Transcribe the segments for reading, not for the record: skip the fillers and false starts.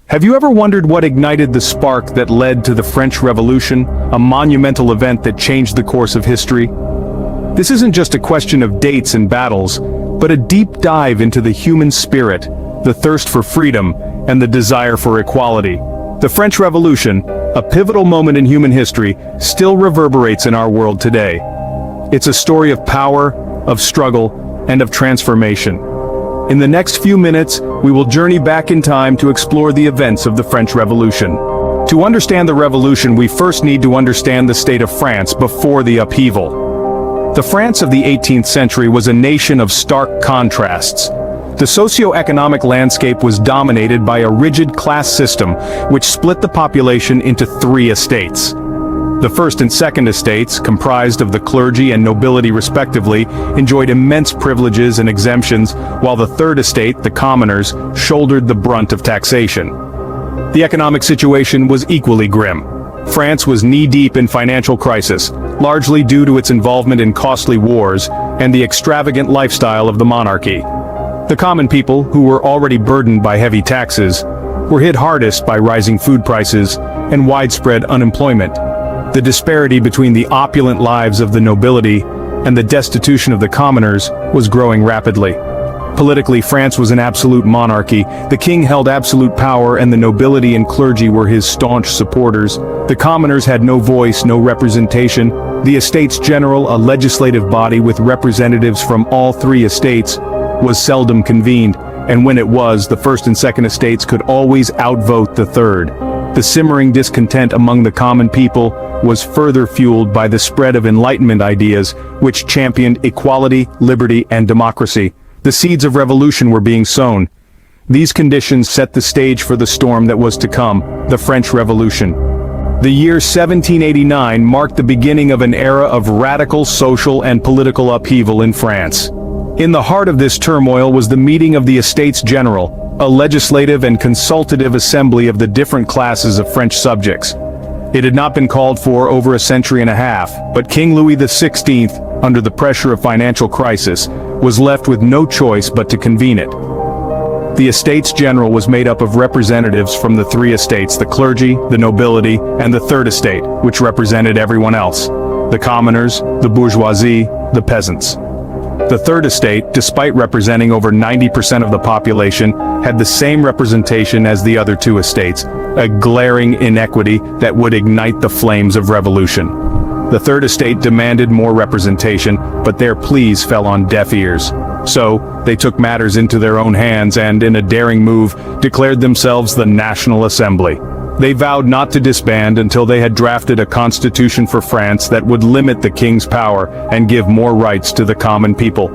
Have you ever wondered what ignited the spark that led to the French Revolution, a monumental event that changed the course of history? This isn't just a question of dates and battles, but a deep dive into the human spirit, the thirst for freedom, and the desire for equality. The French Revolution, a pivotal moment in human history, still reverberates in our world today. It's a story of power, of struggle, and of transformation. In the next few minutes, we will journey back in time to explore the events of the French Revolution. To understand the revolution, we first need to understand the state of France before the upheaval. The France of the 18th century was a nation of stark contrasts. The socio-economic landscape was dominated by a rigid class system, which split the population into three estates. The first and second estates, comprised of the clergy and nobility respectively, enjoyed immense privileges and exemptions, while the third estate, the commoners, shouldered the brunt of taxation. The economic situation was equally grim. France was knee-deep in financial crisis, largely due to its involvement in costly wars and the extravagant lifestyle of the monarchy. The common people, who were already burdened by heavy taxes, were hit hardest by rising food prices and widespread unemployment. The disparity between the opulent lives of the nobility and the destitution of the commoners was growing rapidly. Politically, France was an absolute monarchy. The king held absolute power and the nobility and clergy were his staunch supporters. The commoners had no voice, no representation. The Estates General, a legislative body with representatives from all three estates, was seldom convened, and when it was, the first and second estates could always outvote the third. The simmering discontent among the common people was further fueled by the spread of Enlightenment ideas, which championed equality, liberty, and democracy. The seeds of revolution were being sown. These conditions set the stage for the storm that was to come, the French Revolution. The year 1789 marked the beginning of an era of radical social and political upheaval in France. In the heart of this turmoil was the meeting of the Estates General, a legislative and consultative assembly of the different classes of French subjects. It had not been called for over a century and a half, but King Louis XVI, under the pressure of financial crisis, was left with no choice but to convene it. The Estates General was made up of representatives from the three estates, the clergy, the nobility, and the third estate, which represented everyone else: the commoners, the bourgeoisie, the peasants. The third estate, despite representing over 90% of the population, had the same representation as the other two estates, a glaring inequity that would ignite the flames of revolution. The third estate demanded more representation, but their pleas fell on deaf ears. So, they took matters into their own hands and, in a daring move, declared themselves the National Assembly. They vowed not to disband until they had drafted a constitution for France that would limit the king's power and give more rights to the common people.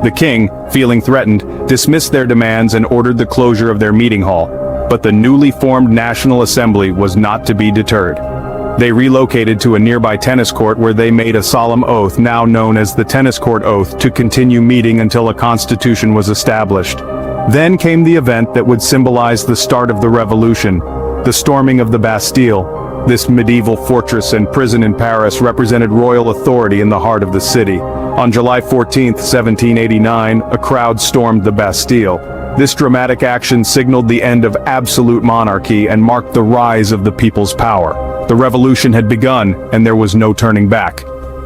The king, feeling threatened, dismissed their demands and ordered the closure of their meeting hall. But the newly formed National Assembly was not to be deterred. They relocated to a nearby tennis court where they made a solemn oath, now known as the Tennis Court Oath, to continue meeting until a constitution was established. Then came the event that would symbolize the start of the revolution: the storming of the Bastille. This medieval fortress and prison in Paris represented royal authority in the heart of the city. On July 14, 1789, a crowd stormed the Bastille. This dramatic action signaled the end of absolute monarchy and marked the rise of the people's power. The revolution had begun, and there was no turning back.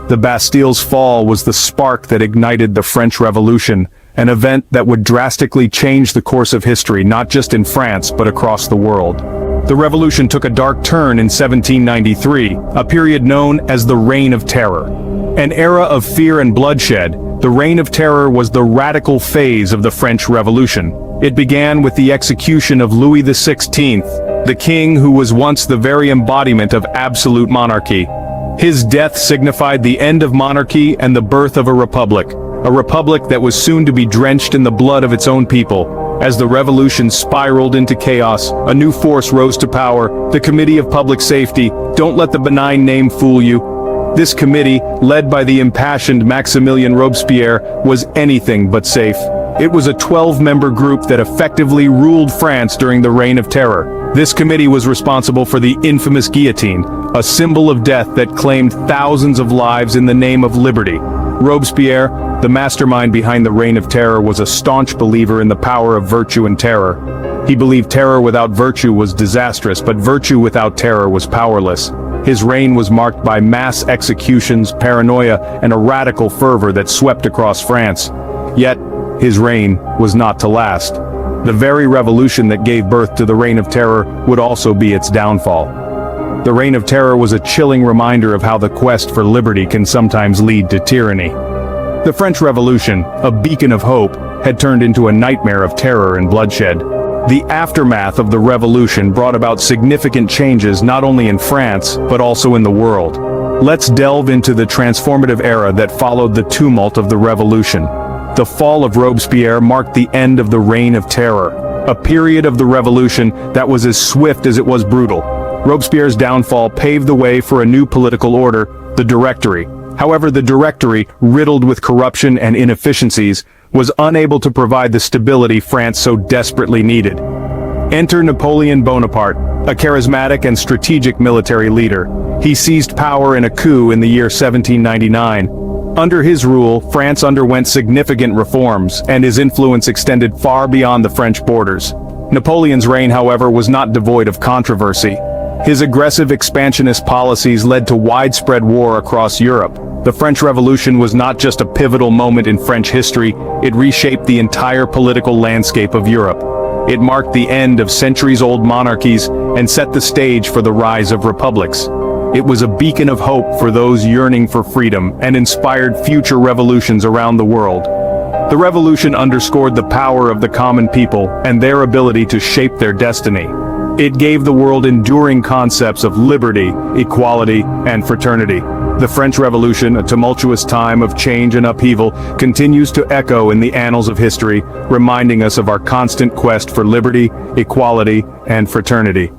The Bastille's fall was the spark that ignited the French Revolution, an event that would drastically change the course of history, not just in France, but across the world. The revolution took a dark turn in 1793, a period known as the Reign of Terror. An era of fear and bloodshed, the Reign of Terror was the radical phase of the French Revolution. It began with the execution of Louis XVI, the king who was once the very embodiment of absolute monarchy. His death signified the end of monarchy and the birth of a republic that was soon to be drenched in the blood of its own people. As the revolution spiraled into chaos, a new force rose to power: the Committee of Public Safety. Don't let the benign name fool you. This committee, led by the impassioned Maximilien Robespierre, was anything but safe. It was a 12-member group that effectively ruled France during the Reign of Terror. This committee was responsible for the infamous guillotine, a symbol of death that claimed thousands of lives in the name of liberty. Robespierre, the mastermind behind the Reign of Terror, was a staunch believer in the power of virtue and terror. He believed terror without virtue was disastrous, but virtue without terror was powerless. His reign was marked by mass executions, paranoia, and a radical fervor that swept across France. Yet, his reign was not to last. The very revolution that gave birth to the Reign of Terror would also be its downfall. The Reign of Terror was a chilling reminder of how the quest for liberty can sometimes lead to tyranny. The French Revolution, a beacon of hope, had turned into a nightmare of terror and bloodshed. The aftermath of the revolution brought about significant changes not only in France, but also in the world. Let's delve into the transformative era that followed the tumult of the revolution. The fall of Robespierre marked the end of the Reign of Terror, a period of the revolution that was as swift as it was brutal. Robespierre's downfall paved the way for a new political order, the Directory. However, the Directory, riddled with corruption and inefficiencies, was unable to provide the stability France so desperately needed. Enter Napoleon Bonaparte, a charismatic and strategic military leader. He seized power in a coup in the year 1799. Under his rule, France underwent significant reforms, and his influence extended far beyond the French borders. Napoleon's reign, however, was not devoid of controversy. His aggressive expansionist policies led to widespread war across Europe. The French Revolution was not just a pivotal moment in French history, it reshaped the entire political landscape of Europe. It marked the end of centuries-old monarchies and set the stage for the rise of republics. It was a beacon of hope for those yearning for freedom and inspired future revolutions around the world. The revolution underscored the power of the common people and their ability to shape their destiny. It gave the world enduring concepts of liberty, equality, and fraternity. The French Revolution, a tumultuous time of change and upheaval, continues to echo in the annals of history, reminding us of our constant quest for liberty, equality, and fraternity.